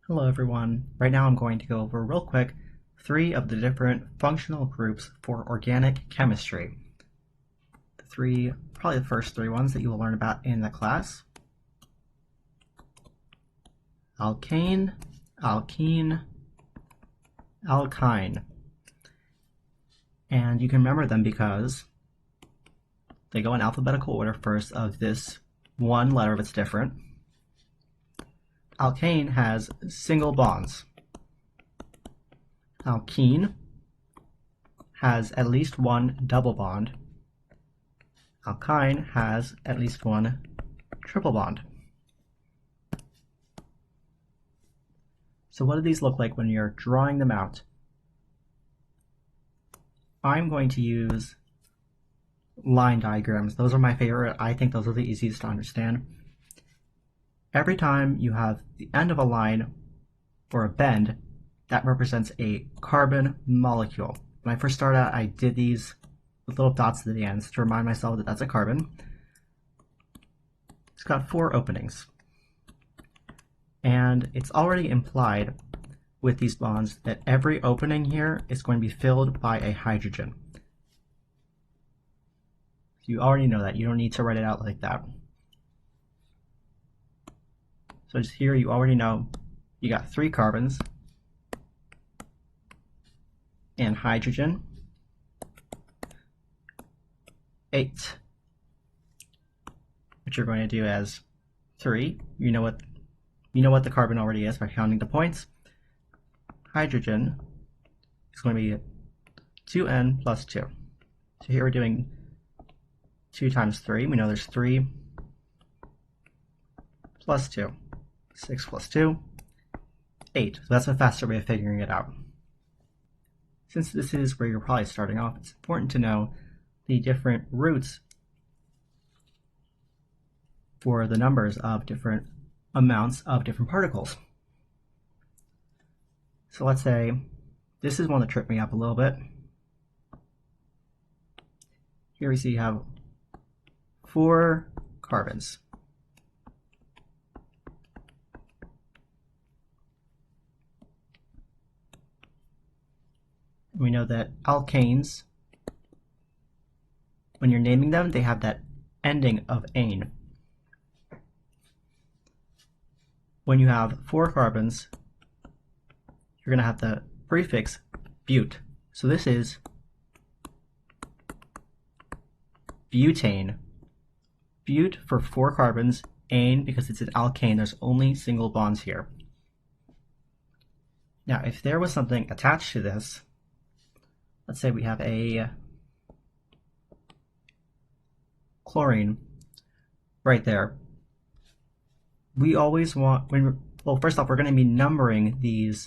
Hello everyone. Right now I'm going to go over real quick 3 of the different functional groups for organic chemistry. Probably the first 3 ones that you will learn about in the class. Alkane, alkene, alkyne. And you can remember them because they go in alphabetical order first of this one letter that's different. Alkane has single bonds. Alkene has at least one double bond. Alkyne has at least one triple bond. So what do these look like when you're drawing them out? I'm going to use line diagrams. Those are my favorite. I think those are the easiest to understand. Every time you have the end of a line or a bend, that represents a carbon molecule. When I first started out, I did these with little dots at the ends to remind myself that that's a carbon. It's got 4 openings. And it's already implied with these bonds that every opening here is going to be filled by a hydrogen. You already know that. You don't need to write it out like that. So just here you already know you got 3 carbons and hydrogen 8, which you're going to do as 3. You know what the carbon already is by counting the points. Hydrogen is going to be 2n plus 2. So here we're doing 2 times 3. We know there's 3 plus 2. 6 plus 2, 8. So that's a faster way of figuring it out. Since this is where you're probably starting off, it's important to know the different roots for the numbers of different amounts of different particles. So let's say this is one that tripped me up a little bit. Here we see you have 4 carbons. We know that alkanes, when you're naming them, they have that ending of ane. When you have 4 carbons, you're going to have the prefix bute. So this is butane. Bute for 4 carbons, ane because it's an alkane, there's only single bonds here. Now, if there was something attached to this, let's say we have a chlorine right there. We always want, well, first off, we're going to be numbering these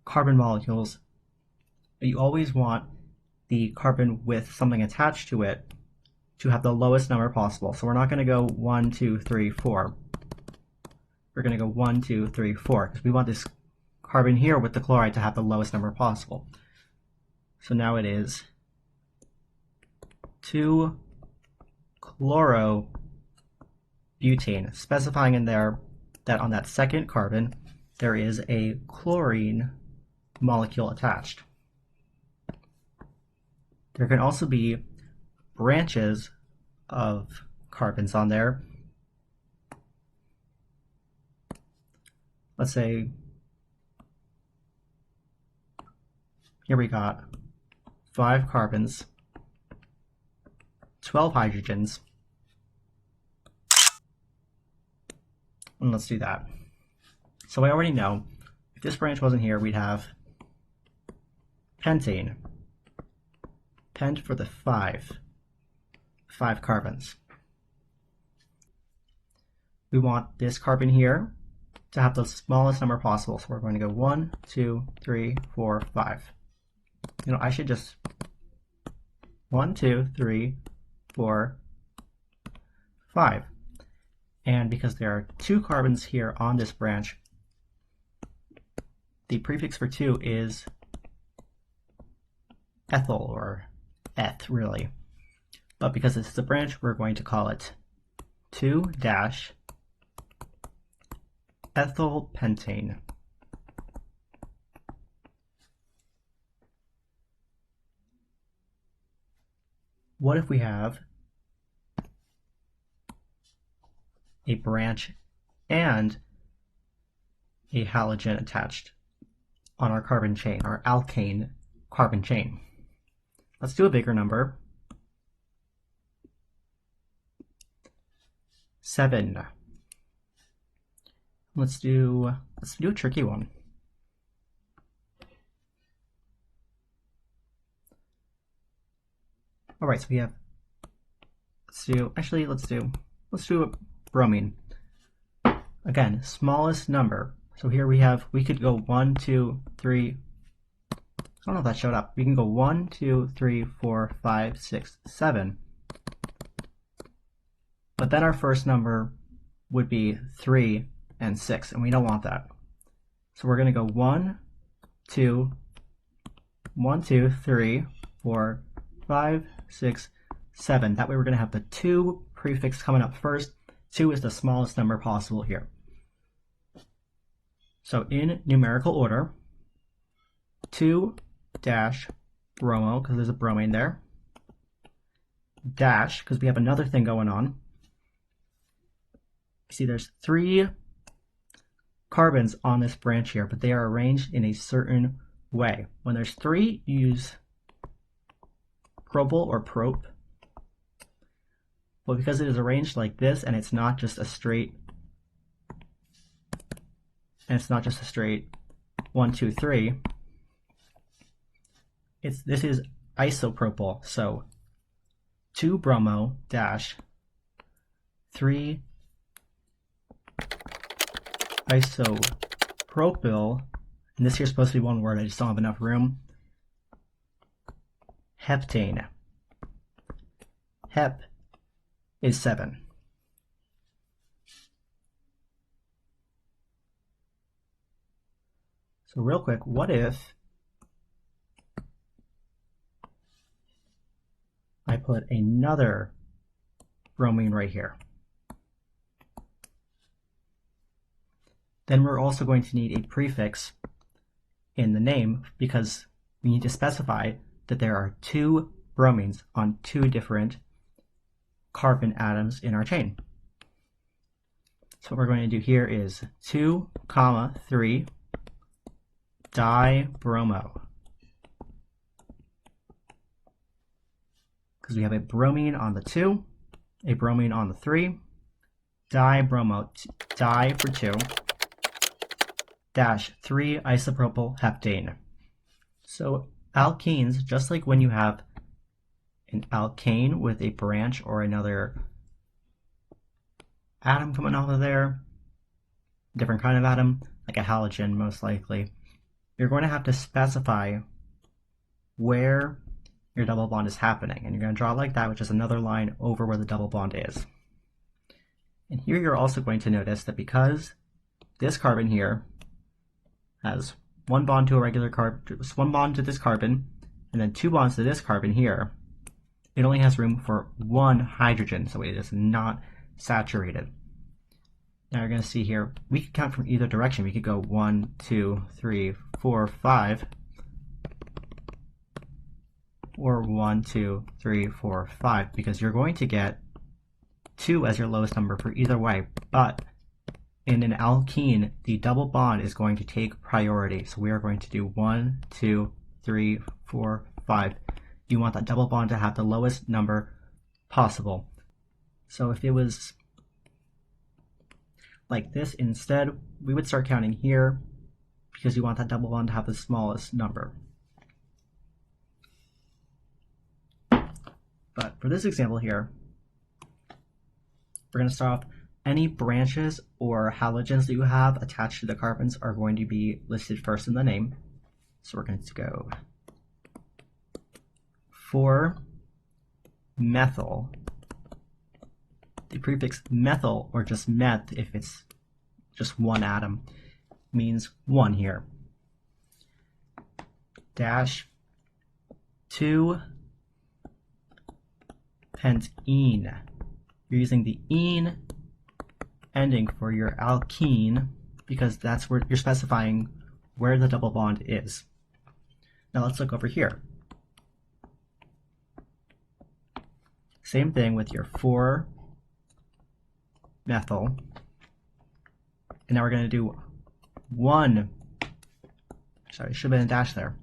carbon molecules, but you always want the carbon with something attached to it to have the lowest number possible. So we're not going to go 1, 2, 3, 4. We're going to go 1, 2, 3, 4 because we want this carbon here with the chloride to have the lowest number possible. So now it is 2-chlorobutane, specifying in there that on that second carbon there is a chlorine molecule attached. There can also be branches of carbons on there. Let's say here we got 5 carbons, 12 hydrogens, and let's do that. So I already know if this branch wasn't here, we'd have pentane. Pent for the 5 carbons. We want this carbon here to have the smallest number possible, so we're going to go 1, 2, 3, 4, 5. You know, I should just 1, 2, 3, 4, 5. And because there are 2 carbons here on this branch, the prefix for 2 is ethyl, or eth really. But because this is a branch, we're going to call it 2-ethyl. ethyl pentane. What if we have a branch and a halogen attached on our carbon chain, our alkane carbon chain? Let's do a bigger number. 7. Let's do a tricky one. All right, so we have, let's do a bromine. Again, smallest number. So here we could go 1, 2, 3. I don't know if that showed up. We can go 1, 2, 3, 4, 5, 6, 7. But then our first number would be 3 and 6, and we don't want that. So we're going to go 1, 2, 3, 4, 5, 6, 7. That way we're going to have the 2 prefix coming up first. 2 is the smallest number possible here. So in numerical order, 2 dash bromo, because there's a bromine there, dash, because we have another thing going on. See, there's 3 carbons on this branch here, but they are arranged in a certain way. When there's 3, use propyl or prop. But because it is arranged like this, and it's not just a straight, 1, 2, 3, this is isopropyl. So 2 bromo dash 3 isopropyl, and this here's supposed to be one word, I just don't have enough room. Heptane. Hep is 7. So real quick, what if I put another bromine right here? Then we're also going to need a prefix in the name because we need to specify that there are 2 bromines on 2 different carbon atoms in our chain. So what we're going to do here is 2, 3 dibromo. Because we have a bromine on the 2, a bromine on the 3, dibromo, di for 2, dash 3 isopropyl heptane. So alkenes, just like when you have an alkane with a branch or another atom coming off of there, different kind of atom, like a halogen most likely, you're going to have to specify where your double bond is happening. And you're going to draw it like that, which is another line over where the double bond is. And here you're also going to notice that because this carbon here has 1 bond to a regular carbon, 1 bond to this carbon, and then 2 bonds to this carbon here, it only has room for 1 hydrogen, so it is not saturated. Now you're going to see here, we could count from either direction. We could go 1, 2, 3, 4, 5, or 1, 2, 3, 4, 5, because you're going to get 2 as your lowest number for either way, but in an alkene, the double bond is going to take priority. So we are going to do 1, 2, 3, 4, 5. You want that double bond to have the lowest number possible. So if it was like this instead, we would start counting here because you want that double bond to have the smallest number. But for this example here, we're going to start off. Any branches or halogens that you have attached to the carbons are going to be listed first in the name. So we're going to go for methyl. The prefix methyl, or just meth if it's just 1 atom, means 1 here. Dash 2 pentene. You're using the ene ending for your alkene, because that's where you're specifying where the double bond is. Now let's look over here. Same thing with your 4-methyl. And now we're going to do sorry, should have been a dash there.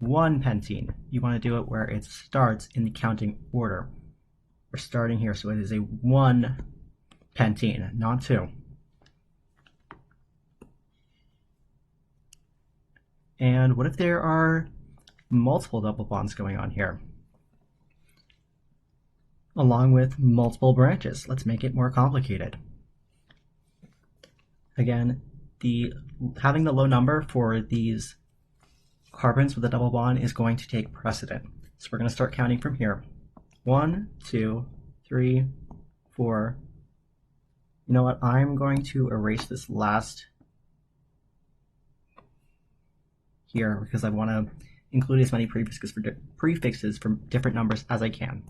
1-pentene. You want to do it where it starts in the counting order. We're starting here, so it is a 1-pentene, not 2. And what if there are multiple double bonds going on here, along with multiple branches? Let's make it more complicated. Again, having the low number for these carbons with a double bond is going to take precedent. So we're going to start counting from here. 1, 2, 3, 4. You know what? I'm going to erase this last here because I want to include as many prefixes for different numbers as I can.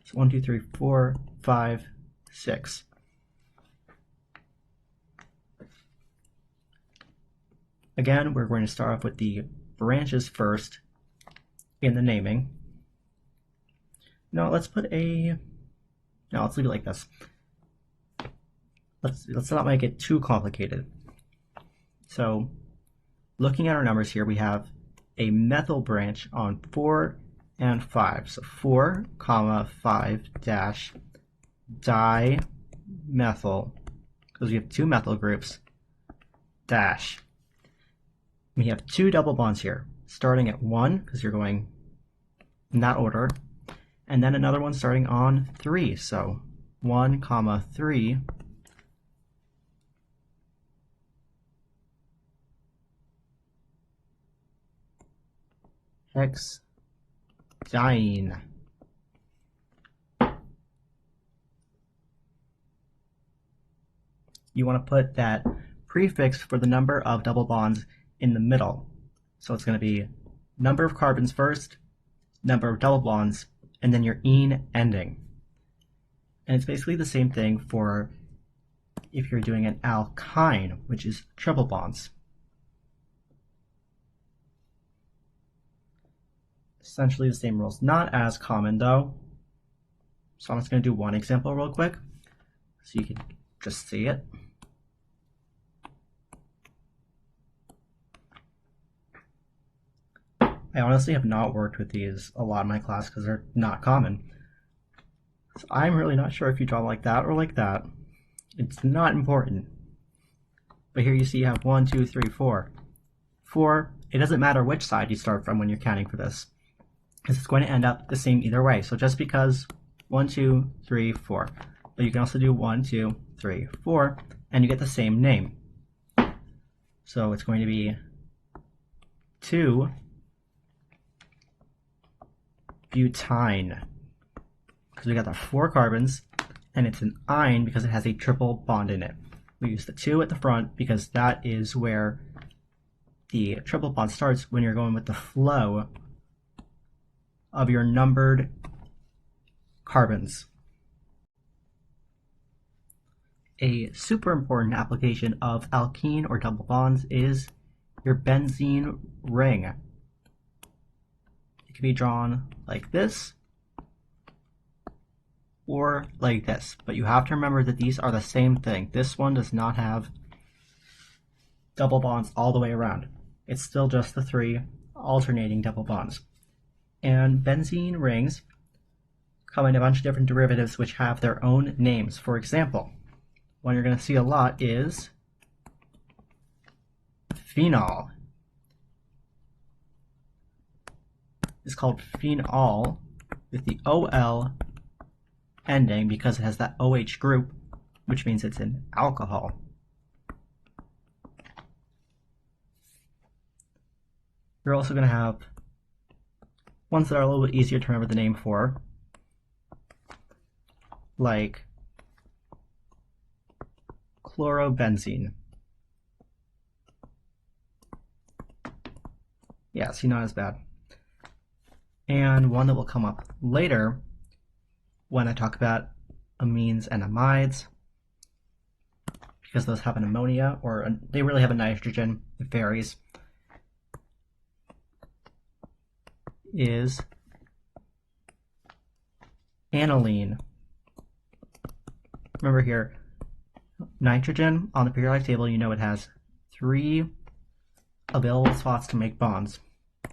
So 1, 2, 3, 4, 5, 6. Again, we're going to start off with the branches first in the naming. No, let's leave it like this. Let's not make it too complicated. So, looking at our numbers here, we have a methyl branch on 4 and 5. So 4, 5 dash dimethyl, because we have 2 methyl groups, dash. We have 2 double bonds here, starting at 1, because you're going in that order, and then another one starting on 3. So 1, 3. Hexadiene. You want to put that prefix for the number of double bonds in the middle. So it's going to be number of carbons first, number of double bonds, and then your ene ending. And it's basically the same thing for if you're doing an alkyne, which is triple bonds. Essentially the same rules. Not as common though. So I'm just going to do one example real quick so you can just see it. I honestly have not worked with these a lot in my class because they're not common. So I'm really not sure if you draw like that or like that. It's not important. But here you see you have 1, 2, 3, 4. 4, it doesn't matter which side you start from when you're counting for this, because it's going to end up the same either way. So just because 1, 2, 3, 4. But you can also do 1, 2, 3, 4, and you get the same name. So it's going to be 2 butene, because we got the 4 carbons, and it's an ine because it has a triple bond in it. We use the 2 at the front because that is where the triple bond starts when you're going with the flow of your numbered carbons. A super important application of alkene or double bonds is your benzene ring. It can be drawn like this or like this, but you have to remember that these are the same thing. This one does not have double bonds all the way around. It's still just the 3 alternating double bonds. And benzene rings come in a bunch of different derivatives which have their own names. For example, one you're going to see a lot is phenol. It's called phenol with the OL ending because it has that OH group, which means it's an alcohol. You're also going to have ones that are a little bit easier to remember the name for, like chlorobenzene. Yeah, see, not as bad. And one that will come up later when I talk about amines and amides because those have an ammonia, or they really have a nitrogen. It varies. Is aniline. Remember here, nitrogen on the periodic table, you know it has 3 available spots to make bonds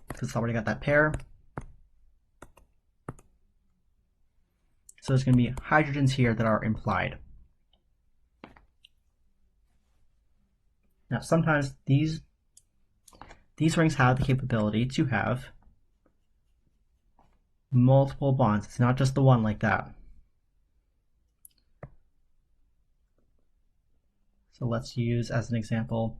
because it's already got that pair. So there's going to be hydrogens here that are implied. Now sometimes these rings have the capability to have multiple bonds. It's not just the one like that. So let's use as an example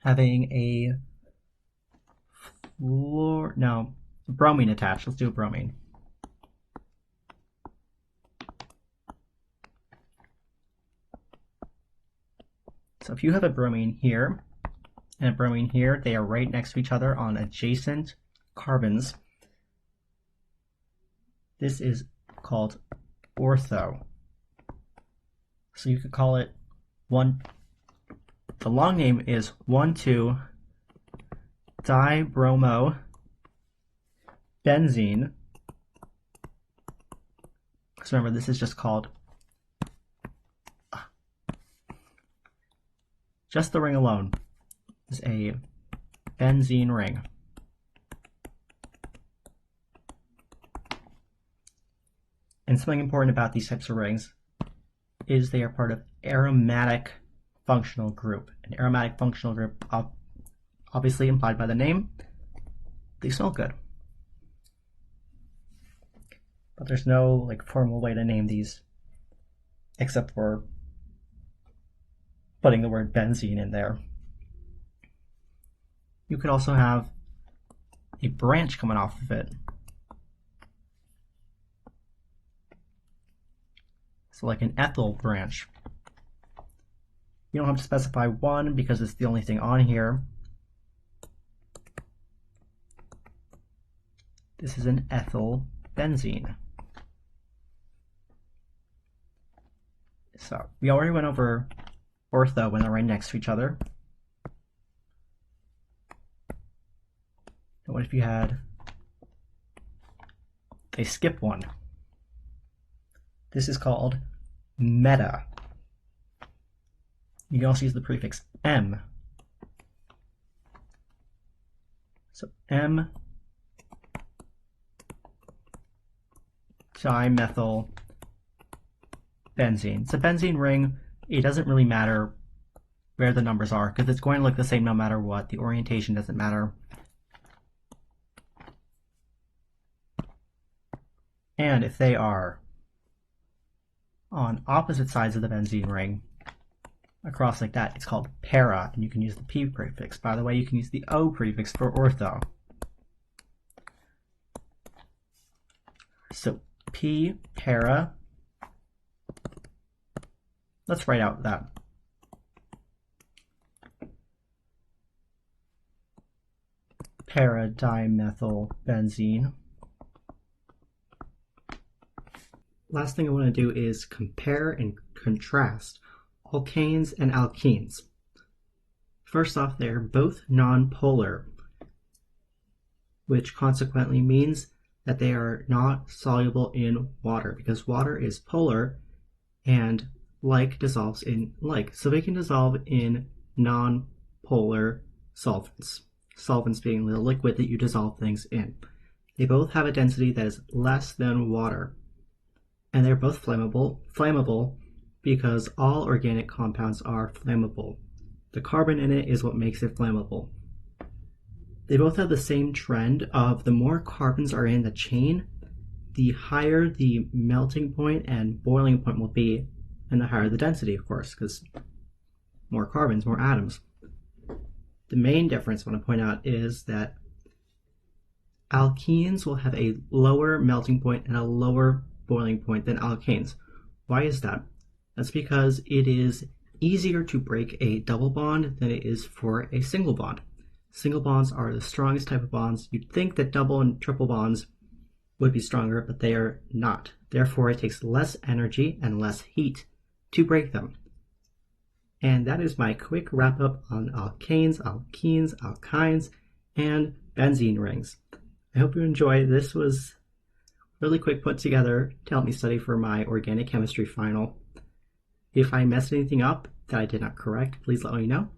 having a bromine attached. Let's do a bromine. So if you have a bromine here and a bromine here, they are right next to each other on adjacent carbons. This is called ortho. So you could call it the long name is 1,2-dibromobenzene. Because remember, this is just called just the ring alone is a benzene ring. And something important about these types of rings is they are part of aromatic functional group. An aromatic functional group, obviously implied by the name, they smell good. But there's no formal way to name these except for putting the word benzene in there. You could also have a branch coming off of it. So like an ethyl branch. You don't have to specify one because it's the only thing on here. This is an ethyl benzene. So we already went over ortho when they're right next to each other. And what if you had a skip one? This is called meta. You can also use the prefix M. So M dimethyl benzene. It's a benzene ring. It doesn't really matter where the numbers are because it's going to look the same no matter what. The orientation doesn't matter. And if they are on opposite sides of the benzene ring, across like that, it's called para, and you can use the P prefix. By the way, you can use the O prefix for ortho. So P, para. Let's write out that. Para-dimethyl-benzene. Last thing I want to do is compare and contrast alkanes and alkenes. First off, they're both nonpolar, which consequently means that they are not soluble in water because water is polar and like dissolves in like. So they can dissolve in non-polar solvents. Solvents being the liquid that you dissolve things in. They both have a density that is less than water. And they're both flammable because all organic compounds are flammable. The carbon in it is what makes it flammable. They both have the same trend of the more carbons are in the chain, the higher the melting point and boiling point will be, and the higher the density, of course, because more carbons, more atoms. The main difference I want to point out is that alkenes will have a lower melting point and a lower boiling point than alkanes. Why is that? That's because it is easier to break a double bond than it is for a single bond. Single bonds are the strongest type of bonds. You'd think that double and triple bonds would be stronger, but they are not. Therefore, it takes less energy and less heat to break them. And that is my quick wrap up on alkanes, alkenes, alkynes, and benzene rings. I hope you enjoyed. This was really quick put together to help me study for my organic chemistry final. If I messed anything up that I did not correct, please let me know,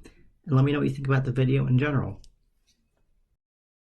and let me know what you think about the video in general.